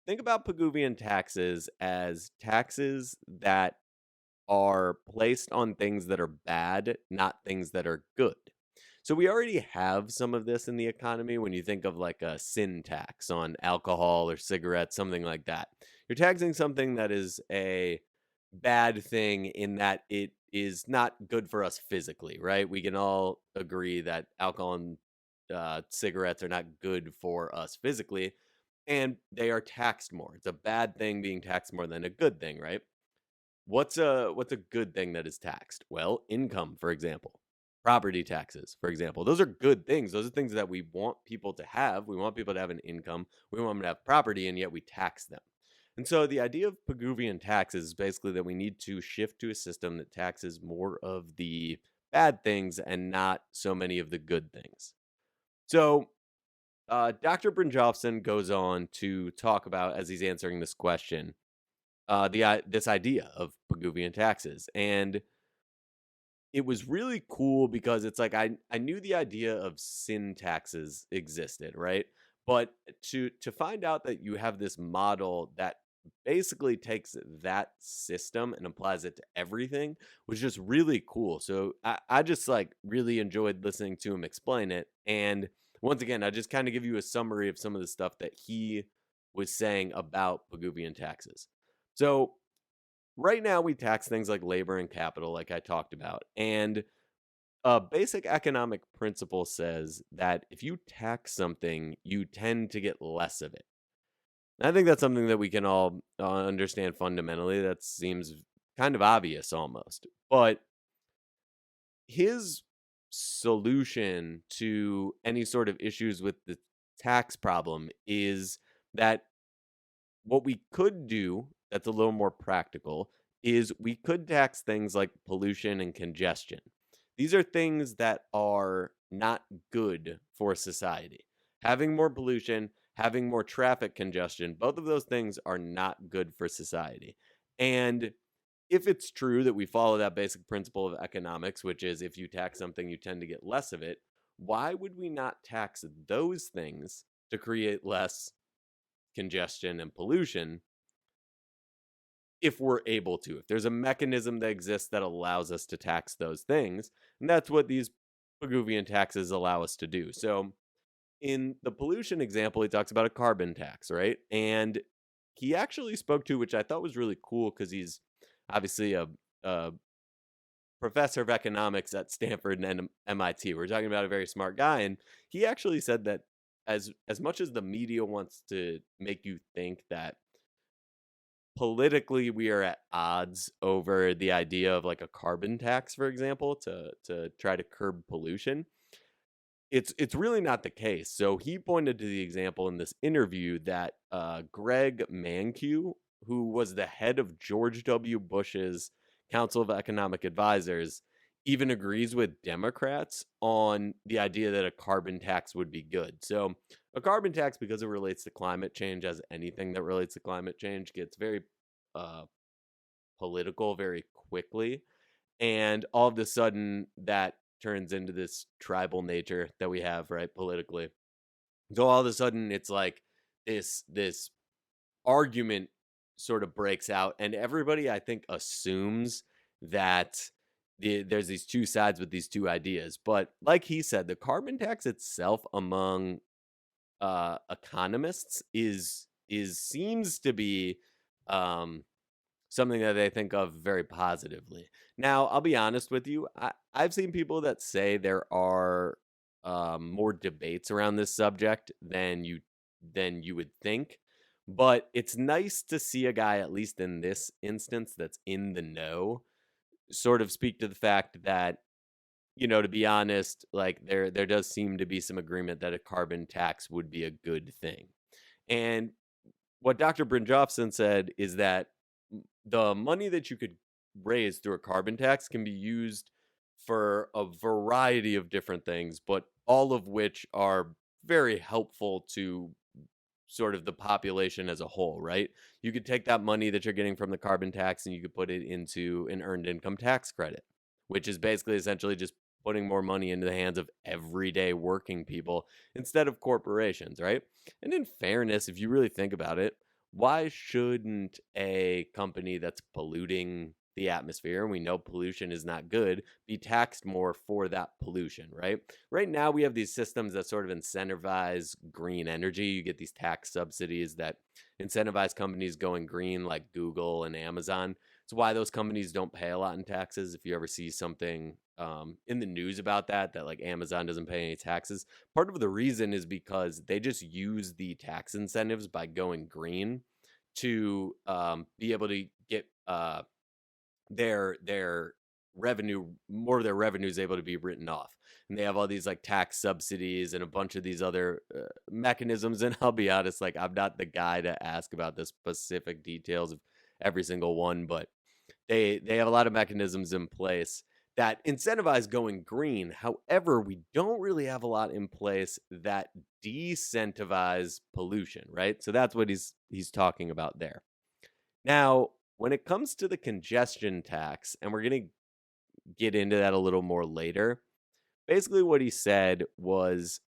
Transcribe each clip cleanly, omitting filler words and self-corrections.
think about Pigouvian taxes as taxes that are placed on things that are bad, not things that are good. So we already have some of this in the economy when you think of like a sin tax on alcohol or cigarettes, something like that. You're taxing something that is a bad thing in that it is not good for us physically, right? We can all agree that alcohol and cigarettes are not good for us physically, and they are taxed more. It's a bad thing being taxed more than a good thing, right? What's a good thing that is taxed? Well, income, for example. Property taxes, for example. Those are good things. Those are things that we want people to have. We want people to have an income. We want them to have property, and yet we tax them. And so the idea of Pigouvian taxes is basically that we need to shift to a system that taxes more of the bad things and not so many of the good things. So Dr. Brynjolfsson goes on to talk about, as he's answering this question, this idea of Pigouvian taxes, and it was really cool because it's like I knew the idea of sin taxes existed, right? But to find out that you have this model that basically takes that system and applies it to everything was just really cool. So I just like really enjoyed listening to him explain it. And once again, I just kind of give you a summary of some of the stuff that he was saying about Pigouvian taxes. So right now we tax things like labor and capital, like I talked about. And a basic economic principle says that if you tax something, you tend to get less of it. And I think that's something that we can all understand fundamentally. That seems kind of obvious almost. But his solution to any sort of issues with the tax problem is that what we could do that's a little more practical is we could tax things like pollution and congestion. These are things that are not good for society. Having more pollution, having more traffic congestion, both of those things are not good for society. And if it's true that we follow that basic principle of economics, which is if you tax something, you tend to get less of it, why would we not tax those things to create less congestion and pollution if we're able to? If there's a mechanism that exists that allows us to tax those things, and that's what these Pigouvian taxes allow us to do. So, in the pollution example, he talks about a carbon tax, right? And he actually spoke to, which I thought was really cool because he's obviously a professor of economics at Stanford and MIT. We're talking about a very smart guy, and he actually said that as much as the media wants to make you think that politically we are at odds over the idea of like a carbon tax, for example, to try to curb pollution, it's really not the case. So he pointed to the example in this interview that Greg Mankiw, who was the head of George W. Bush's Council of Economic Advisors, even agrees with Democrats on the idea that a carbon tax would be good. So a carbon tax, because it relates to climate change, as anything that relates to climate change, gets very uh, political very quickly. And all of a sudden, that turns into this tribal nature that we have, right, politically. So all of a sudden, it's like this argument sort of breaks out, and everybody, I think, assumes that there's these two sides with these two ideas. But like he said, the carbon tax itself among economists is seems to be um something that they think of very positively. Now, I'll be honest with you. I've seen people that say there are more debates around this subject than you would think, but it's nice to see a guy, at least in this instance, that's in the know, sort of speak to the fact that, to be honest, like there does seem to be some agreement that a carbon tax would be a good thing. And what Dr. Brynjolfsson said is that the money that you could raise through a carbon tax can be used for a variety of different things, but all of which are very helpful to sort of the population as a whole, right? You could take that money that you're getting from the carbon tax and you could put it into an earned income tax credit, which is basically essentially just putting more money into the hands of everyday working people instead of corporations, right? And in fairness, if you really think about it, why shouldn't a company that's polluting the atmosphere, and we know pollution is not good, be taxed more for that pollution, right? Right now, we have these systems that sort of incentivize green energy. You get these tax subsidies that incentivize companies going green, like Google and Amazon. It's why those companies don't pay a lot in taxes. If you ever see something in the news about that, that like Amazon doesn't pay any taxes, part of the reason is because they just use the tax incentives by going green to be able to get their revenue, more of their revenue is able to be written off, and they have all these like tax subsidies and a bunch of these other mechanisms. And I'll be honest, like I'm not the guy to ask about the specific details of every single one, but they have a lot of mechanisms in place that incentivize going green. However, we don't really have a lot in place that decentivize pollution, right? So that's what he's talking about there. Now, when it comes to the congestion tax, and we're going to get into that a little more later, basically what he said was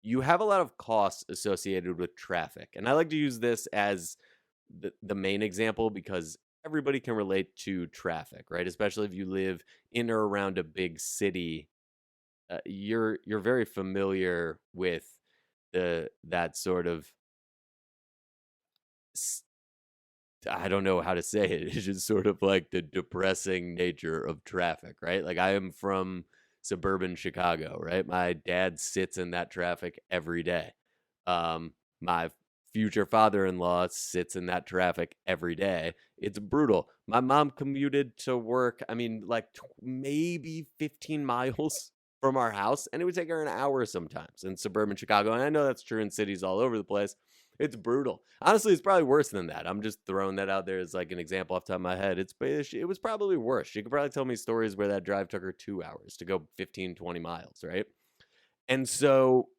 you have a lot of costs associated with traffic. And I like to use this as the main example because everybody can relate to traffic, right? Especially if you live in or around a big city, you're very familiar with the that sort of s- I don't know how to say it. It's just sort of like the depressing nature of traffic, right? Like I am from suburban Chicago, right? My dad sits in that traffic every day. My future father-in-law sits in that traffic every day. It's brutal. My mom commuted to work, I mean, like maybe 15 miles from our house, and it would take her an hour sometimes in suburban Chicago. And I know that's true in cities all over the place. It's brutal. Honestly, it's probably worse than that. I'm just throwing that out there as like an example off the top of my head. It was probably worse. She could probably tell me stories where that drive took her 2 hours to go 15, 20 miles, right? And so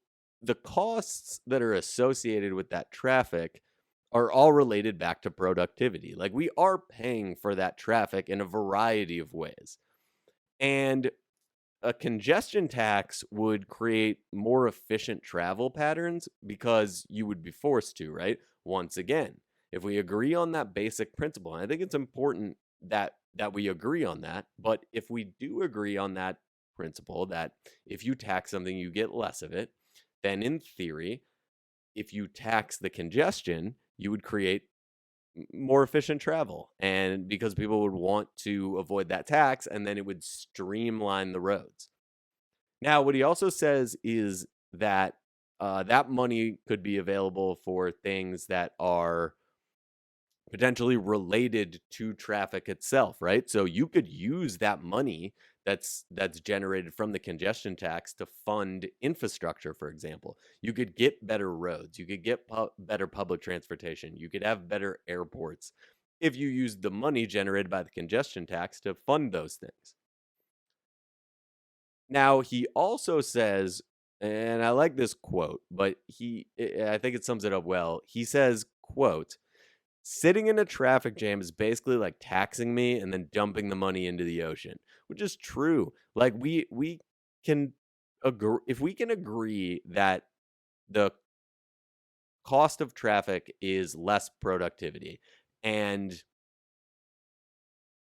the costs that are associated with that traffic are all related back to productivity. Like we are paying for that traffic in a variety of ways. And a congestion tax would create more efficient travel patterns because you would be forced to, right? Once again, if we agree on that basic principle, and I think it's important that we agree on that, but if we do agree on that principle that if you tax something you get less of it, then in theory, if you tax the congestion, you would create more efficient travel, and because people would want to avoid that tax, and then it would streamline the roads. Now, what he also says is that that money could be available for things that are potentially related to traffic itself, right? So you could use that money that's generated from the congestion tax to fund infrastructure, for example. You could get better roads, you could get better public transportation, you could have better airports if you use the money generated by the congestion tax to fund those things. Now, he also says, and I like this quote, but I think it sums it up well. He says, quote, "Sitting in a traffic jam is basically like taxing me and then dumping the money into the ocean," which is true. Like we can agree, if we can agree that the cost of traffic is less productivity, and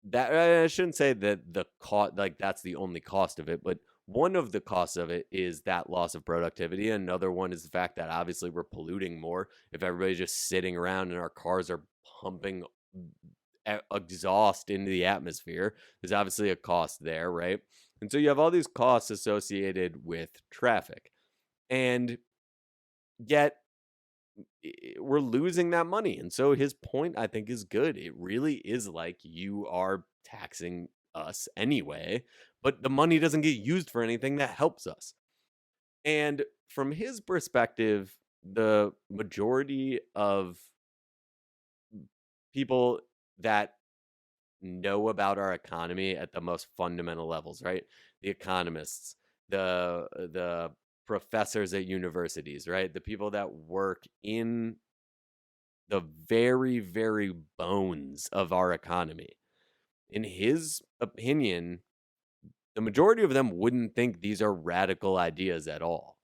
that I shouldn't say that the cost, like that's the only cost of it, but one of the costs of it is that loss of productivity. Another one is the fact that obviously we're polluting more. If everybody's just sitting around and our cars are pumping exhaust into the atmosphere, there's obviously a cost there, right? And so you have all these costs associated with traffic. And yet we're losing that money. And so his point, I think, is good. It really is like you are taxing us anyway, but the money doesn't get used for anything that helps us. And from his perspective, the majority of people that know about our economy at the most fundamental levels, right? The economists, the professors at universities, right? The people that work in the very, very bones of our economy. In his opinion, the majority of them wouldn't think these are radical ideas at all.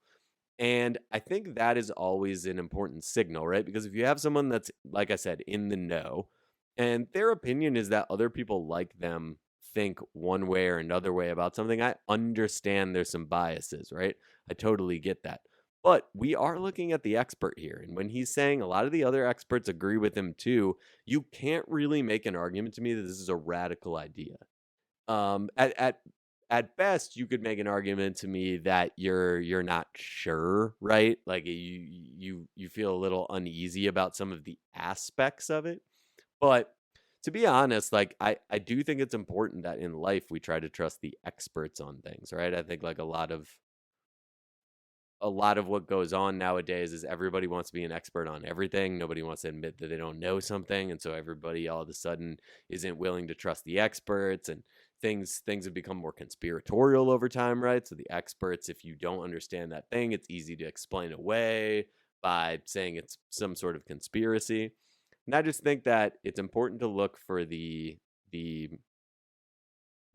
And I think that is always an important signal, right? Because if you have someone that's, like I said, in the know, and their opinion is that other people like them think one way or another way about something, I understand there's some biases, right? I totally get that. But we are looking at the expert here. And when he's saying a lot of the other experts agree with him too, you can't really make an argument to me that this is a radical idea. At best, you could make an argument to me that you're not sure, right? Like you feel a little uneasy about some of the aspects of it. But to be honest, like I do think it's important that in life we try to trust the experts on things, right? I think like a lot of what goes on nowadays is everybody wants to be an expert on everything. Nobody wants to admit that they don't know something, and so everybody all of a sudden isn't willing to trust the experts, and things have become more conspiratorial over time, right? So the experts, if you don't understand that thing, it's easy to explain away by saying it's some sort of conspiracy. And I just think that it's important to look for the the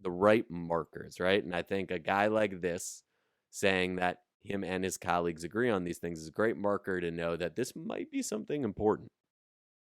right markers, right? And I think a guy like this saying that him and his colleagues agree on these things is a great marker to know that this might be something important.